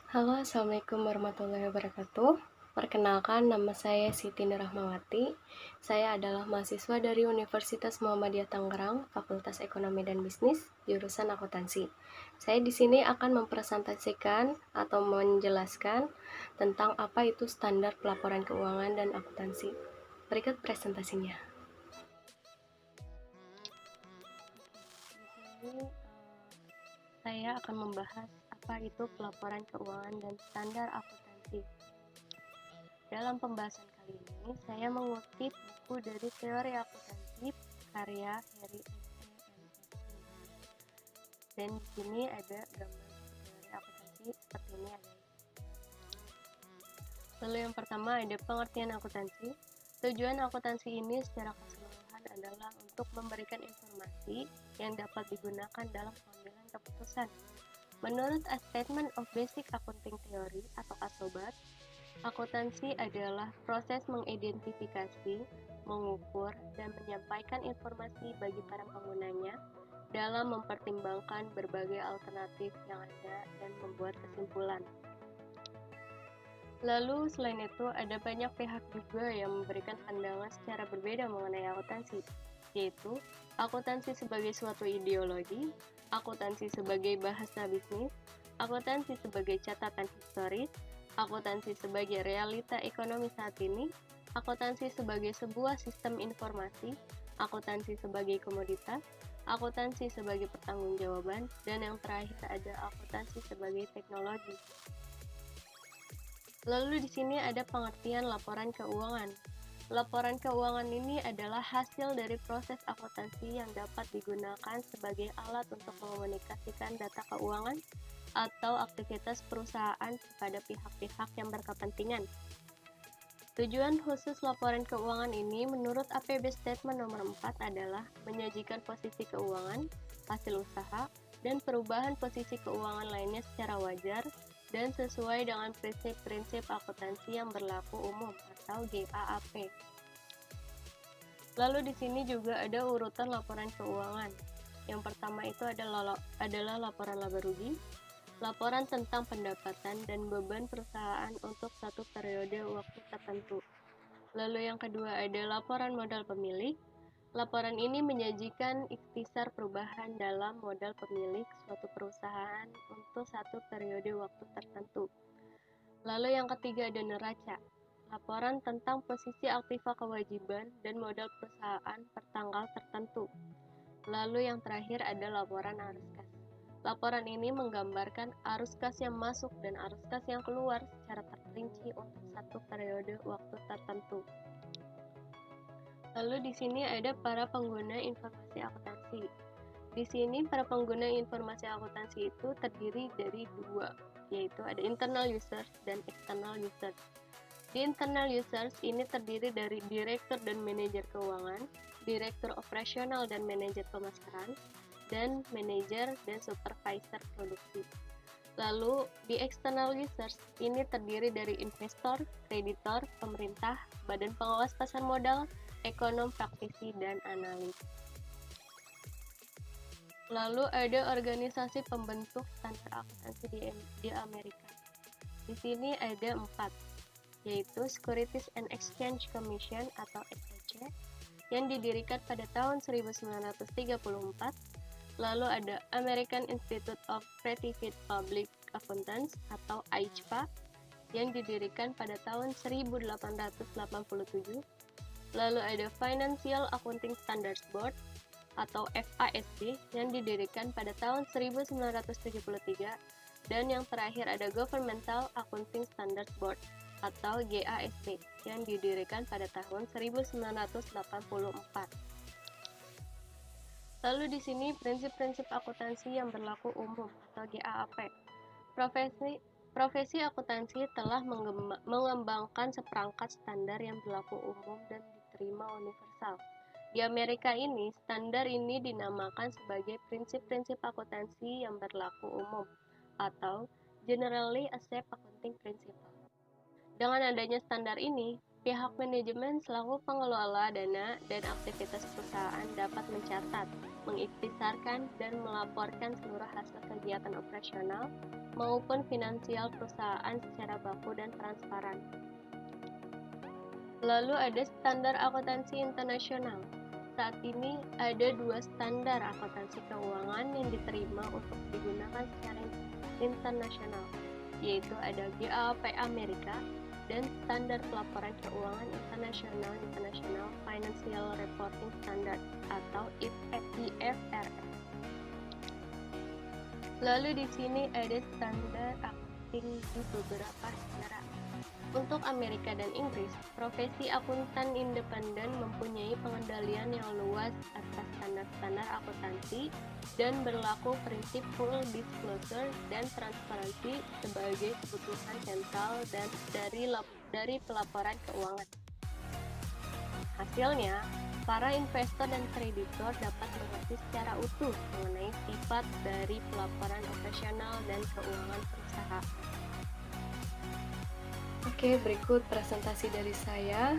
Halo, Assalamualaikum warahmatullahi wabarakatuh. Perkenalkan, nama saya Siti Nurrahmawati. Saya adalah mahasiswa dari Universitas Muhammadiyah Tangerang, Fakultas Ekonomi dan Bisnis, jurusan akuntansi. Saya di sini akan mempresentasikan atau menjelaskan tentang apa itu standar pelaporan keuangan dan akuntansi. Berikut presentasinya. Di sini saya akan membahas apa itu pelaporan keuangan dan standar akuntansi. Dalam pembahasan kali ini, saya mengutip buku dari Teori Akuntansi karya Harry S.E. Dan di sini ada gambar teori akuntansi seperti ini ada. Lalu yang pertama ada pengertian akuntansi. Tujuan akuntansi ini secara keseluruhan adalah untuk memberikan informasi yang dapat digunakan dalam pengambilan keputusan. Menurut A Statement of Basic Accounting Theory atau ASOBAT, akuntansi adalah proses mengidentifikasi, mengukur, dan menyampaikan informasi bagi para penggunanya dalam mempertimbangkan berbagai alternatif yang ada dan membuat kesimpulan. Lalu selain itu ada banyak pihak juga yang memberikan pandangan secara berbeda mengenai akuntansi, yaitu akuntansi sebagai suatu ideologi, akuntansi sebagai bahasa bisnis, akuntansi sebagai catatan historis, akuntansi sebagai realita ekonomi saat ini, akuntansi sebagai sebuah sistem informasi, akuntansi sebagai komoditas, akuntansi sebagai pertanggungjawaban, dan yang terakhir ada akuntansi sebagai teknologi. Lalu di sini ada pengertian laporan keuangan. Laporan keuangan ini adalah hasil dari proses akuntansi yang dapat digunakan sebagai alat untuk mengomunikasikan data keuangan atau aktivitas perusahaan kepada pihak-pihak yang berkepentingan. Tujuan khusus laporan keuangan ini menurut APB Statement nomor 4 adalah menyajikan posisi keuangan, hasil usaha, dan perubahan posisi keuangan lainnya secara wajar dan sesuai dengan prinsip-prinsip akuntansi yang berlaku umum atau GAAP. Lalu di sini juga ada urutan laporan keuangan. Yang pertama itu adalah laporan laba rugi, laporan tentang pendapatan dan beban perusahaan untuk satu periode waktu tertentu. Lalu yang kedua ada laporan modal pemilik. Laporan ini menyajikan ikhtisar perubahan dalam modal pemilik suatu perusahaan untuk satu periode waktu tertentu. Lalu yang ketiga ada neraca. Laporan tentang posisi aktiva kewajiban dan modal perusahaan per tanggal tertentu. Lalu yang terakhir ada laporan arus kas. Laporan ini menggambarkan arus kas yang masuk dan arus kas yang keluar secara terperinci untuk satu periode waktu tertentu. Lalu di sini ada para pengguna informasi akuntansi. Di sini para pengguna informasi akuntansi itu terdiri dari dua, yaitu ada internal users dan external users. Di internal users ini terdiri dari direktur dan manajer keuangan, direktur operasional dan manajer pemasaran, dan manajer dan supervisor produksi. Lalu di external users ini terdiri dari investor, kreditor, pemerintah, badan pengawas pasar modal, ekonom, praktisi, dan analis. Lalu ada organisasi pembentuk standar akuntansi di Amerika. Di sini ada 4, yaitu Securities and Exchange Commission atau SEC yang didirikan pada tahun 1934. Lalu ada American Institute of Certified Public Accountants atau AICPA yang didirikan pada tahun 1887. Lalu ada Financial Accounting Standards Board atau FASB yang didirikan pada tahun 1973, dan yang terakhir ada Governmental Accounting Standards Board atau GASB yang didirikan pada tahun 1984. Lalu di sini prinsip-prinsip akuntansi yang berlaku umum atau GAAP. Profesi akuntansi telah mengembangkan seperangkat standar yang berlaku umum dan diterima universal. Di Amerika ini, standar ini dinamakan sebagai prinsip-prinsip akuntansi yang berlaku umum atau Generally Accepted Accounting Principles. Dengan adanya standar ini, Pihak manajemen selaku pengelola dana dan aktivitas perusahaan dapat mencatat, mengikhtisarkan, dan melaporkan seluruh hasil kegiatan operasional maupun finansial perusahaan secara baku dan transparan. Lalu ada standar akuntansi internasional. Saat ini ada 2 standar akuntansi keuangan yang diterima untuk digunakan secara internasional, yaitu ada GAAP Amerika dan Standar Pelaporan Keuangan Internasional International Financial Reporting Standard atau IFRS. Lalu di sini ada standar accounting di beberapa negara. Untuk Amerika dan Inggris, profesi akuntan independen mempunyai pengendalian yang luas atas standar-standar akuntansi dan berlaku prinsip full disclosure dan transparansi sebagai kebutuhan sentral dan dari pelaporan keuangan. Hasilnya, para investor dan kreditor dapat mengerti secara utuh mengenai sifat dari pelaporan operasional dan keuangan perusahaan. Oke, berikut presentasi dari saya.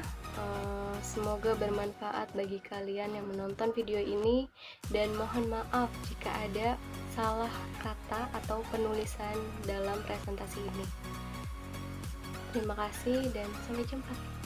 Semoga bermanfaat bagi kalian yang menonton video ini, dan mohon maaf jika ada salah kata atau penulisan dalam presentasi ini. Terima kasih dan sampai jumpa.